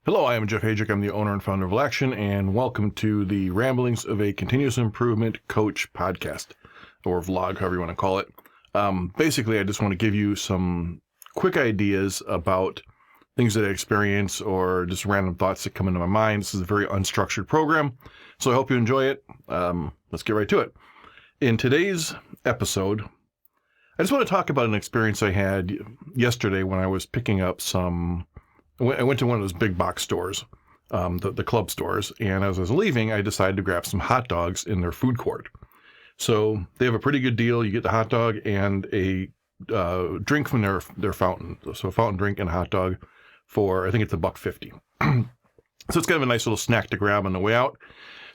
Hello, I am Jeff Hajek. I'm the owner and founder of Action, and welcome to the Ramblings of a Continuous Improvement Coach podcast, or vlog, however you want to call it. Basically, I just want to give you some quick ideas about things that I experience or just random thoughts that come into my mind. This is a very unstructured program, so I hope you enjoy it. Let's get right to it. In today's episode, I just want to talk about an experience I had yesterday when I was picking up I went to one of those big box stores, the club stores, and as I was leaving, I decided to grab some hot dogs in their food court. So they have a pretty good deal. You get the hot dog and a drink from their fountain. So a fountain drink and a hot dog for, I think it's $1.50. So it's kind of a nice little snack to grab on the way out.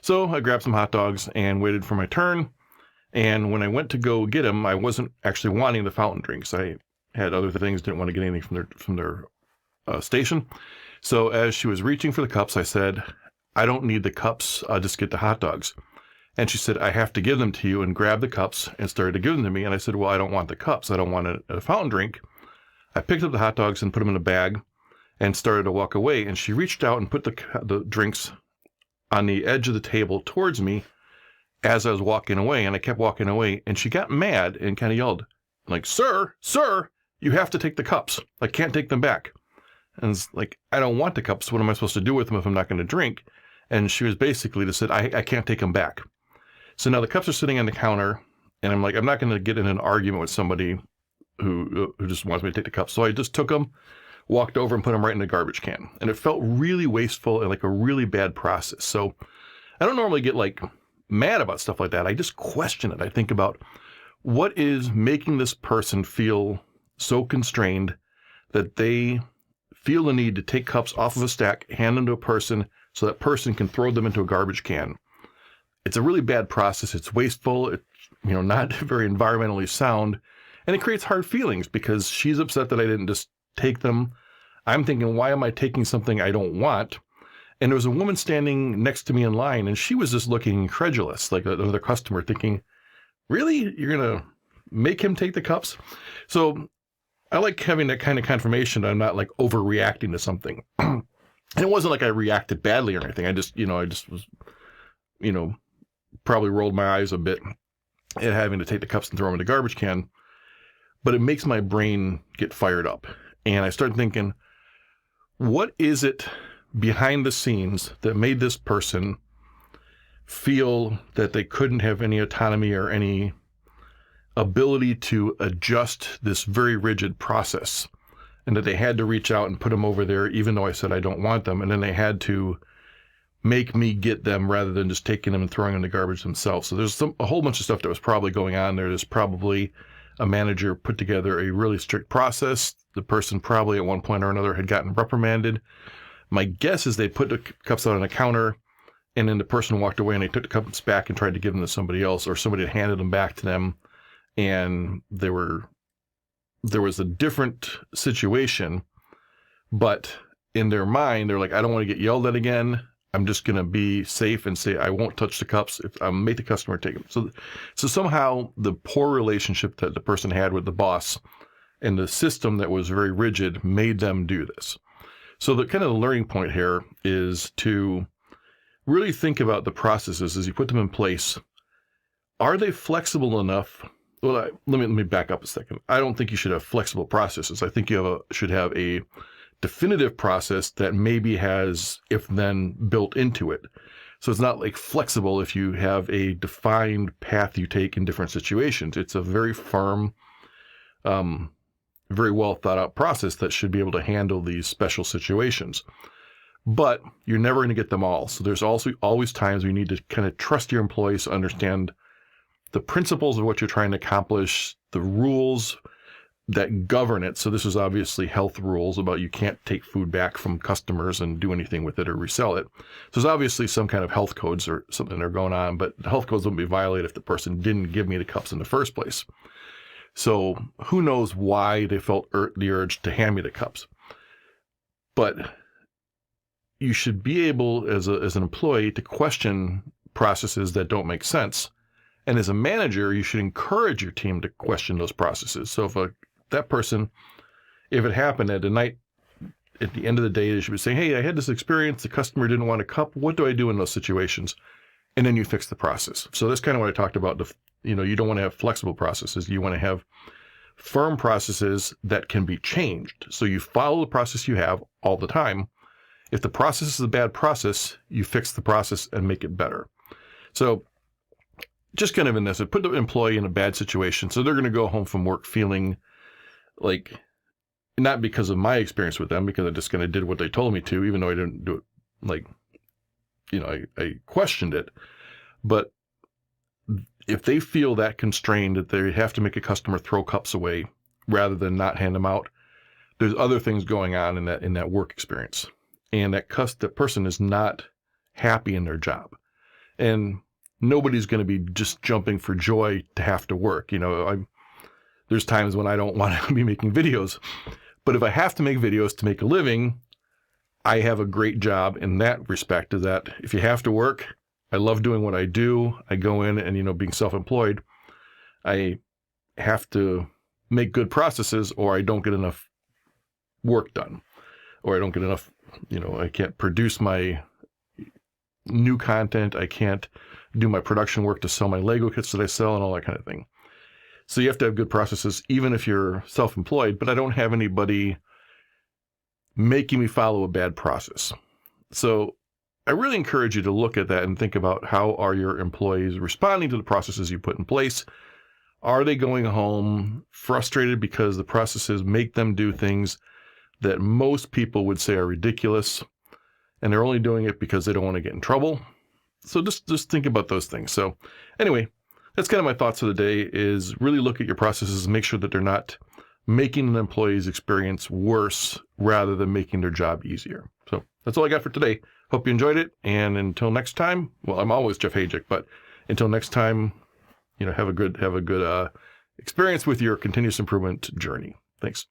So I grabbed some hot dogs and waited for my turn. And when I went to go get them, I wasn't actually wanting the fountain drinks. I had other things, didn't want to get anything from their station. So as she was reaching for the cups, I said, I don't need the cups. I'll just get the hot dogs. And she said, I have to give them to you, and grabbed the cups and started to give them to me. And I said, well, I don't want the cups. I don't want a fountain drink. I picked up the hot dogs and put them in a bag and started to walk away. And she reached out and put the drinks on the edge of the table towards me as I was walking away. And I kept walking away. And she got mad and kind of yelled, like, sir, you have to take the cups. I can't take them back. And it's like, I don't want the cups. What am I supposed to do with them if I'm not going to drink? And she was basically just said, I can't take them back. So now the cups are sitting on the counter, and I'm like, I'm not going to get in an argument with somebody who just wants me to take the cups. So I just took them, walked over, and put them right in the garbage can. And it felt really wasteful and like a really bad process. So I don't normally get like mad about stuff like that. I just question it. I think about what is making this person feel so constrained that they feel the need to take cups off of a stack, hand them to a person so that person can throw them into a garbage can. It's a really bad process. It's wasteful. It's not very environmentally sound, and it creates hard feelings because she's upset that I didn't just take them. I'm thinking, why am I taking something I don't want? And there was a woman standing next to me in line, and she was just looking incredulous, like another customer, thinking, really? You're going to make him take the cups? So I like having that kind of confirmation that I'm not like overreacting to something. And it wasn't like I reacted badly or anything. I just was, probably rolled my eyes a bit at having to take the cups and throw them in the garbage can. But it makes my brain get fired up. And I started thinking, what is it behind the scenes that made this person feel that they couldn't have any autonomy or any ability to adjust this very rigid process, and that they had to reach out and put them over there, even though I said I don't want them. And then they had to make me get them rather than just taking them and throwing them in the garbage themselves. So there's a whole bunch of stuff that was probably going on there. There's probably a manager put together a really strict process. The person probably at one point or another had gotten reprimanded. My guess is they put the cups out on a counter, and then the person walked away and they took the cups back and tried to give them to somebody else, or somebody had handed them back to them. And there was a different situation, but in their mind, they're like, I don't want to get yelled at again. I'm just going to be safe and say, I won't touch the cups. If I make the customer take them. So somehow the poor relationship that the person had with the boss and the system that was very rigid made them do this. So the kind of the learning point here is to really think about the processes as you put them in place. Are they flexible enough? Well, let me back up a second. I don't think you should have flexible processes. I think you should have a definitive process that maybe has if-then built into it. So it's not like flexible if you have a defined path you take in different situations. It's a very firm, very well thought out process that should be able to handle these special situations. But you're never going to get them all. So there's also always times where you need to kind of trust your employees to understand the principles of what you're trying to accomplish, the rules that govern it. So this is obviously health rules about you can't take food back from customers and do anything with it or resell it. So there's obviously some kind of health codes or something that are going on, but the health codes wouldn't be violated if the person didn't give me the cups in the first place. So who knows why they felt the urge to hand me the cups. But you should be able, as an employee, to question processes that don't make sense. And as a manager, you should encourage your team to question those processes. So if that person, if it happened at a night at the end of the day, they should be saying, hey, I had this experience. The customer didn't want a cup. What do I do in those situations? And then you fix the process. So that's kind of what I talked about. You don't want to have flexible processes. You want to have firm processes that can be changed. So you follow the process you have all the time. If the process is a bad process, you fix the process and make it better. So just kind of in this, put the employee in a bad situation. So they're going to go home from work feeling like, not because of my experience with them, because I just kind of did what they told me to, even though I didn't do it I questioned it. But if they feel that constrained that they have to make a customer throw cups away rather than not hand them out, there's other things going on in that work experience. And that person is not happy in their job. And nobody's going to be just jumping for joy to have to work. There's times when I don't want to be making videos. But if I have to make videos to make a living, I have a great job in that respect, is that if you have to work, I love doing what I do. I go in and, being self-employed, I have to make good processes or I don't get enough work done, or I don't get enough, I can't produce my new content. I can't do my production work to sell my Lego kits that I sell and all that kind of thing. So you have to have good processes, even if you're self-employed, but I don't have anybody making me follow a bad process. So I really encourage you to look at that and think about, how are your employees responding to the processes you put in place? Are they going home frustrated because the processes make them do things that most people would say are ridiculous, and they're only doing it because they don't want to get in trouble? So just think about those things. So anyway, that's kind of my thoughts of the day, is really look at your processes and make sure that they're not making an employee's experience worse rather than making their job easier. So that's all I got for today. Hope you enjoyed it. And until next time, well, I'm always Jeff Hajic, but until next time, have a good experience with your continuous improvement journey. Thanks.